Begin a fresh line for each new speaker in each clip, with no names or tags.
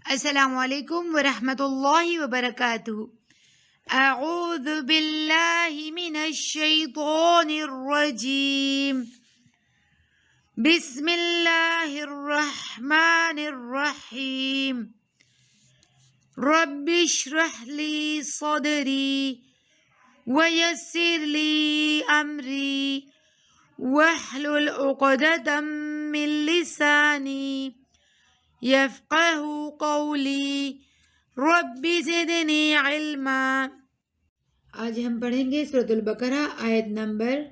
अस्सलामुअलैकुम वरहमतुल्लाहि वबरकातुहू। अऊज़ु बिल्लाहि मिनश्शैतानिर्रजीम। बिस्मिल्लाहिर्रहमानिर्रहीम। रब्बिश्रह ली सदरी वयस्सिर ली अमरी वहलुल उक़दतम मिन लिसानी यफ़क़हू क़ौली रब्बि ज़िदनी इल्मा। आज हम पढ़ेंगे सूरह अल-बक़रा आयत नंबर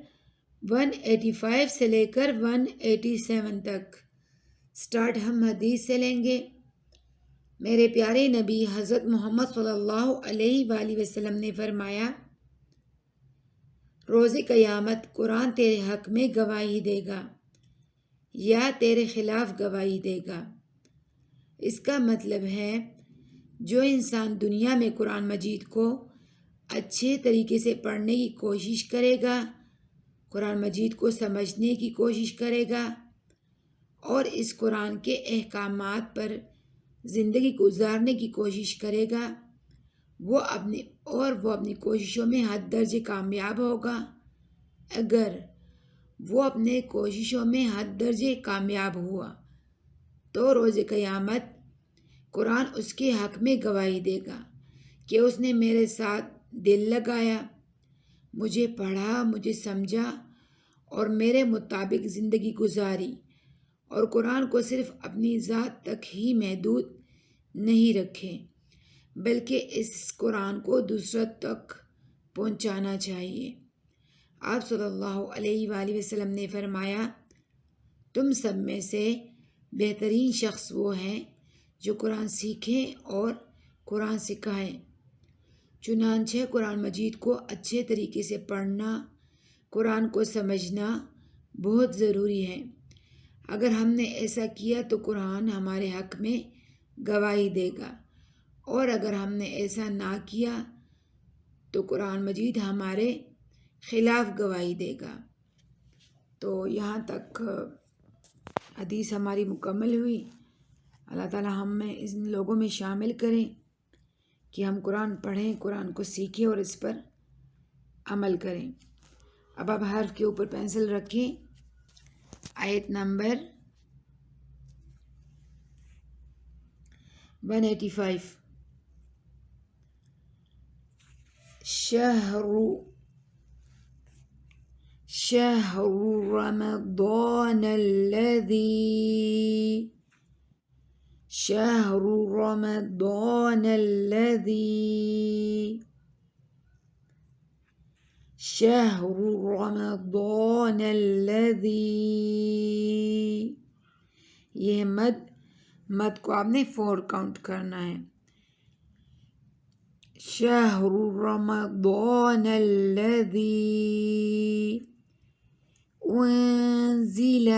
185 से लेकर 187 तक। स्टार्ट हम हदीस से लेंगे। मेरे प्यारे नबी हज़रत मोहम्मद सल्लल्लाहु अलैहि वसल्लम ने फरमाया, रोज़े क़यामत कुरान तेरे हक़ में गवाही देगा या तेरे खिलाफ गवाही देगा। इसका मतलब है जो इंसान दुनिया में कुरान मजीद को अच्छे तरीके से पढ़ने की कोशिश करेगा, कुरान मजीद को समझने की कोशिश करेगा और इस कुरान के अहकामात पर ज़िंदगी गुजारने की कोशिश करेगा, वो अपनी कोशिशों में हद दर्जे कामयाब होगा। अगर वो अपने कोशिशों में हद दर्जे कामयाब हुआ तो रोज़े क़यामत कुरान उसके हक़ में गवाही देगा कि उसने मेरे साथ दिल लगाया, मुझे पढ़ा, मुझे समझा और मेरे मुताबिक ज़िंदगी गुजारी और कुरान को सिर्फ़ अपनी ज़ात तक ही महदूद नहीं रखे बल्कि इस कुरान को दूसरों तक पहुँचाना चाहिए। आप सल्लल्लाहु अलैहि वसल्लम ने फरमाया, तुम सब में से बेहतरीन शख्स वो हैं जो कुरान सीखें और कुरान सिखाएं। चुनांचे कुरान मजीद को अच्छे तरीके से पढ़ना, कुरान को समझना बहुत ज़रूरी है। अगर हमने ऐसा किया तो कुरान हमारे हक़ में गवाही देगा और अगर हमने ऐसा ना किया तो कुरान मजीद हमारे ख़िलाफ़ गवाही देगा। तो यहाँ तक हदीस हमारी मुकम्मल हुई। अल्लाह ताला हमें इन लोगों में शामिल करें कि हम कुरान पढ़ें, कुरान को सीखें और इस पर अमल करें। अब आप हर्फ के ऊपर पेंसिल रखें। आयत नंबर 185। शहरु रमज़ान अल्लज़ी। यह मद को आपने 4 काउंट करना है। शहरु रमज़ान अल्लज़ी उन्ज़िल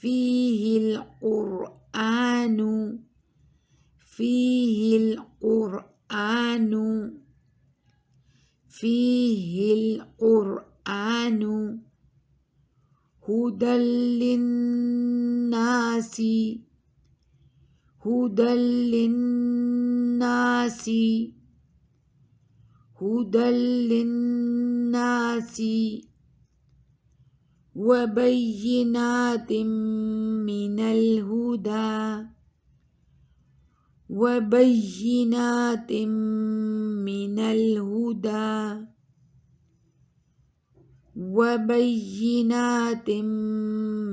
फ़ीहिल क़ुरआनु हुदल लिन्नासी वबय्यिनातिम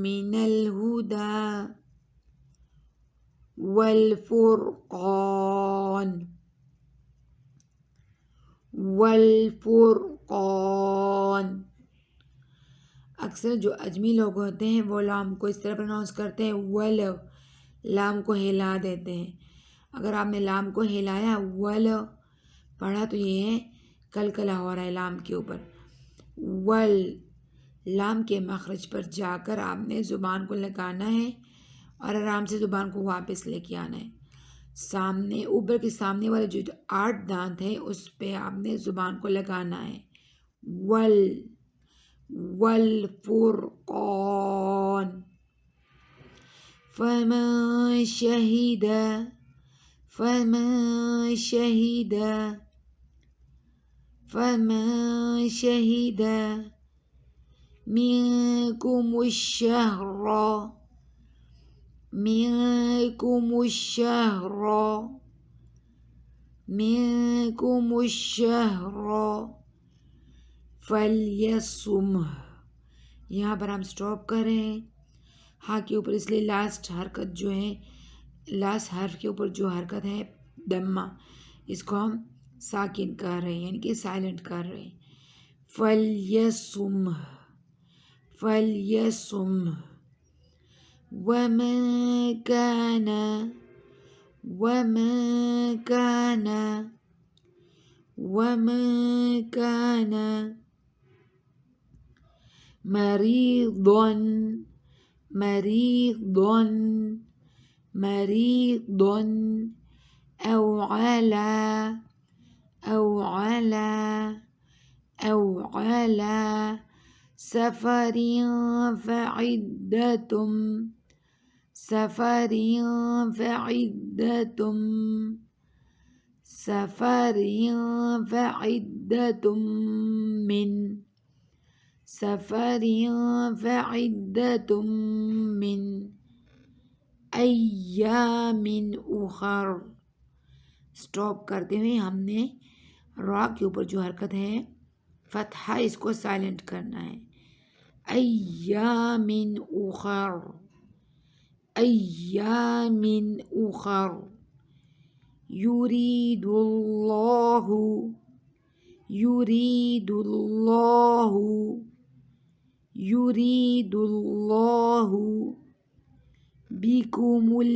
मिनल हुदा वल फुरक़ान। अक्सर जो अजमी लोग होते हैं वो लाम को इस तरह प्रोनाउंस करते हैं, वल, लाम को हिला देते हैं। अगर आपने लाम को हिलाया, वल पढ़ा तो ये है कलकला हो रहा है लाम के ऊपर। वल, लाम के मखरज पर जाकर आपने ज़ुबान को लगाना है और आराम से ज़ुबान को वापस लेके आना है। सामने ऊपर के सामने वाले जो 8 दांत हैं उस पे आपने ज़ुबान को लगाना है। वल والفرقان فمن شهد منكم الشهر فليصمه। यहाँ पर हम स्टॉप कर रहे हैं हाँ के ऊपर, इसलिए लास्ट हरकत जो है, लास्ट हर्फ के ऊपर जो हरकत है दम्मा, इसको हम साकिन कर रहे हैं, यानी कि साइलेंट कर रहे हैं। फलयसुम वमा कान مريضا أو على سفر فعدة من अय्यामिन उखर। स्टॉप करते हुए हमने रा के ऊपर जो हरकत है फतहा, इसको साइलेंट करना है। अय्यामिन उखर युरीदुल्लाहु बिकुमुल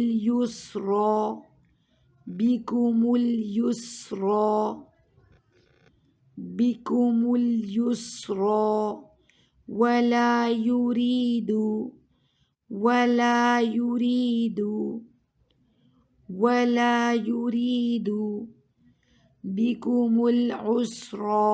युस्रा वला युरीदु बिकुमुल उसरा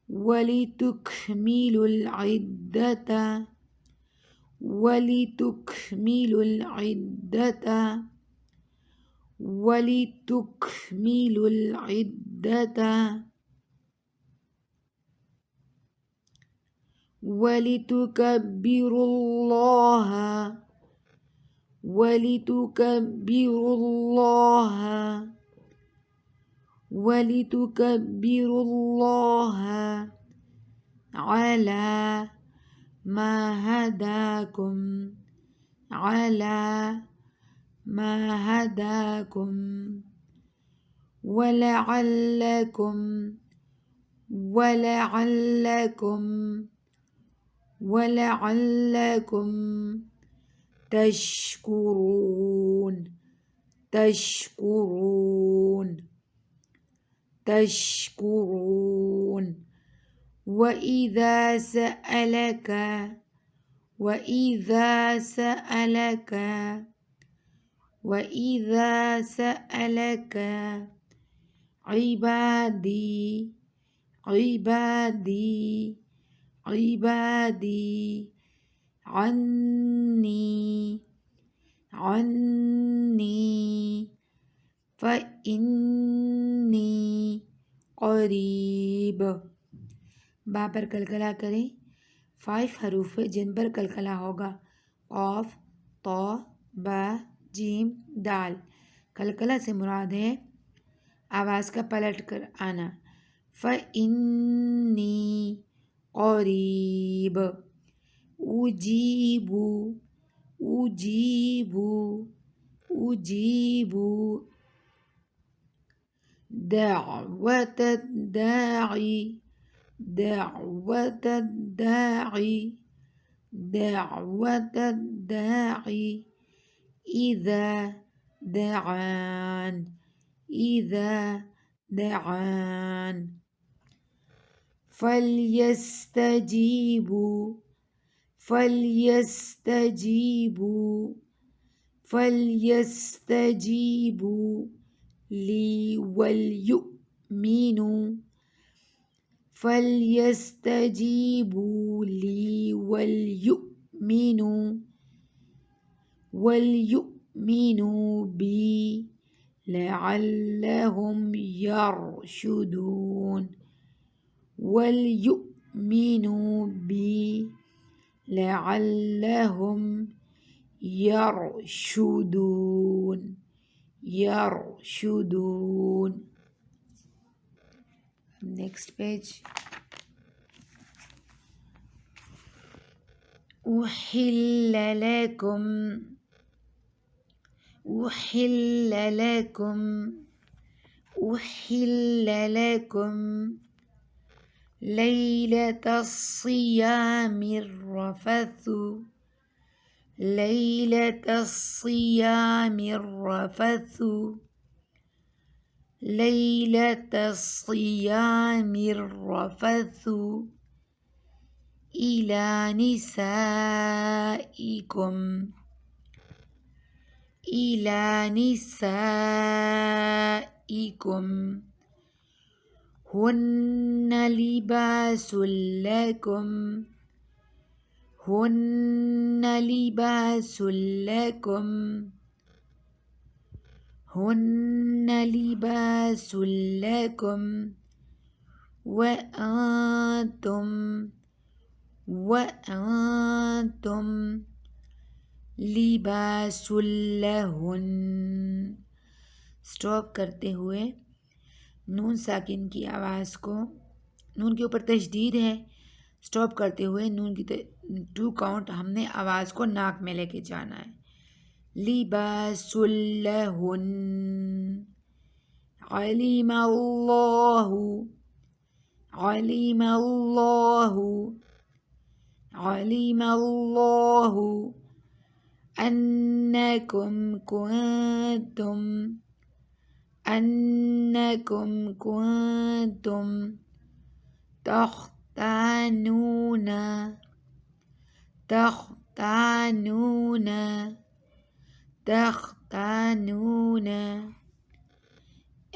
वलितुकमिलुल इद्दता ولتكبروا الله على ما هداكم ولعلكم تشكرون وإذا سألك عبادي عني فإني قरीब। बा पर कलकला करें। 5 हरूफ है जिन पर कलकला होगा, क़ाफ, तौ, बा, जीम, दाल। कलकला से मुराद है आवाज़ का पलट कर आना। फ़इन्नी क़रीब उजीबु دعوة الداعي إذا دعان فليستجيبوا لي وليؤمنوا فليستجيبوا لي وليؤمنوا بي لعلهم يرشدون وليؤمنوا بي لعلهم يرشدون Next page. أحل لكم ليلة الصيام الرفث إلى نسائكم هن لباس لكم وأنتم लिबास लहुन। स्टॉप करते हुए नून साकिन की आवाज़ को, नून के ऊपर तशदीद है, स्टॉप करते हुए नून की 2 काउंट हमने आवाज़ को नाक में लेके जाना है। लिबासुल लहुन अलिमल्लाहु أنكم كنتم تختانون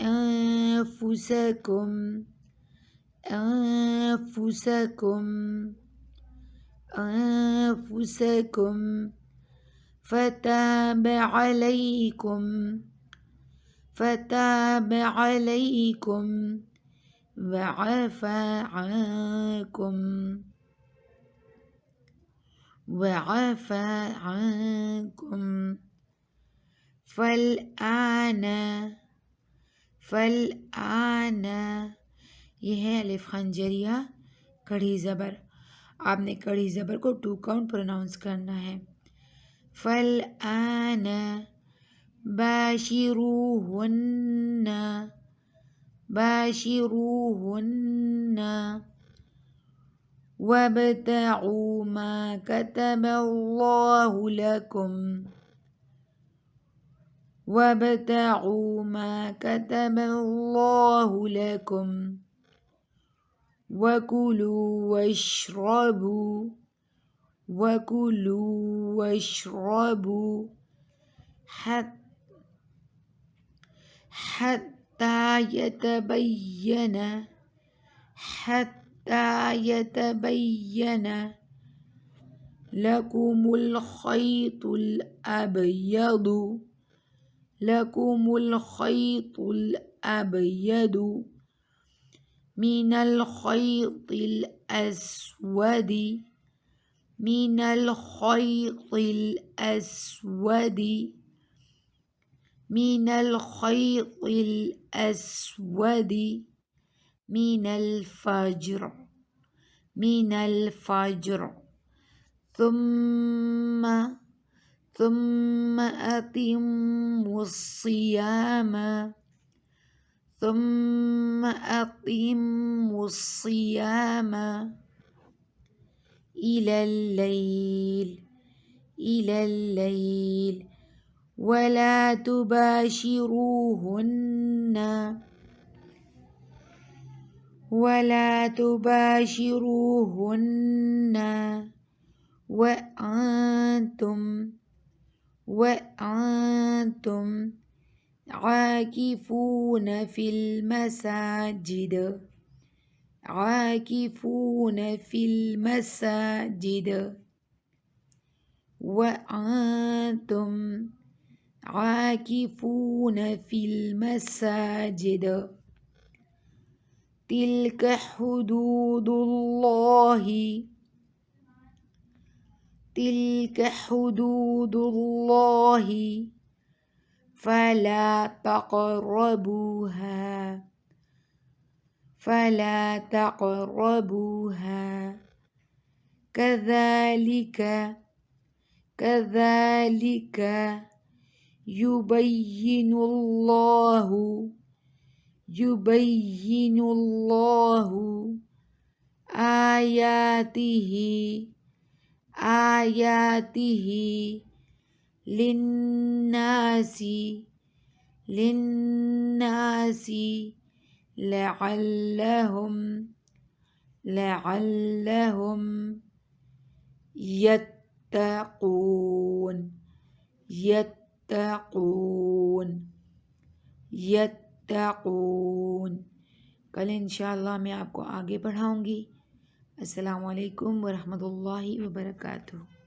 أنفسكم فتاب عليكم وعفى عنكم फलआन यह है अलिफ खंजरिया कड़ी ज़बर। आपने कड़ी ज़बर को 2 काउंट प्रोनाउंस करना है। फलआन बाशिरूहुन्न वابتغوا ما كتب الله لكم وكلوا واشربوا حتى يتبين لكم الخيط الأبيض من الخيط الأسود من الفجر ثم أتموا الصيام إلى الليل ولا تباشروهن وأنتم عاكفون في المساجد عاكفون في المساجد وأنتم عاكفون في المساجد تلك حدود الله تلك حدود الله فلا تقربوها فلا تقربوها كذلك يبين الله آياته للناس لعلهم يتقون। कल इंशाअल्लाह मैं आपको आगे पढ़ाऊँगी। अस्सलामु अलैकुम वरहमतुल्लाहि वबरकातुहू।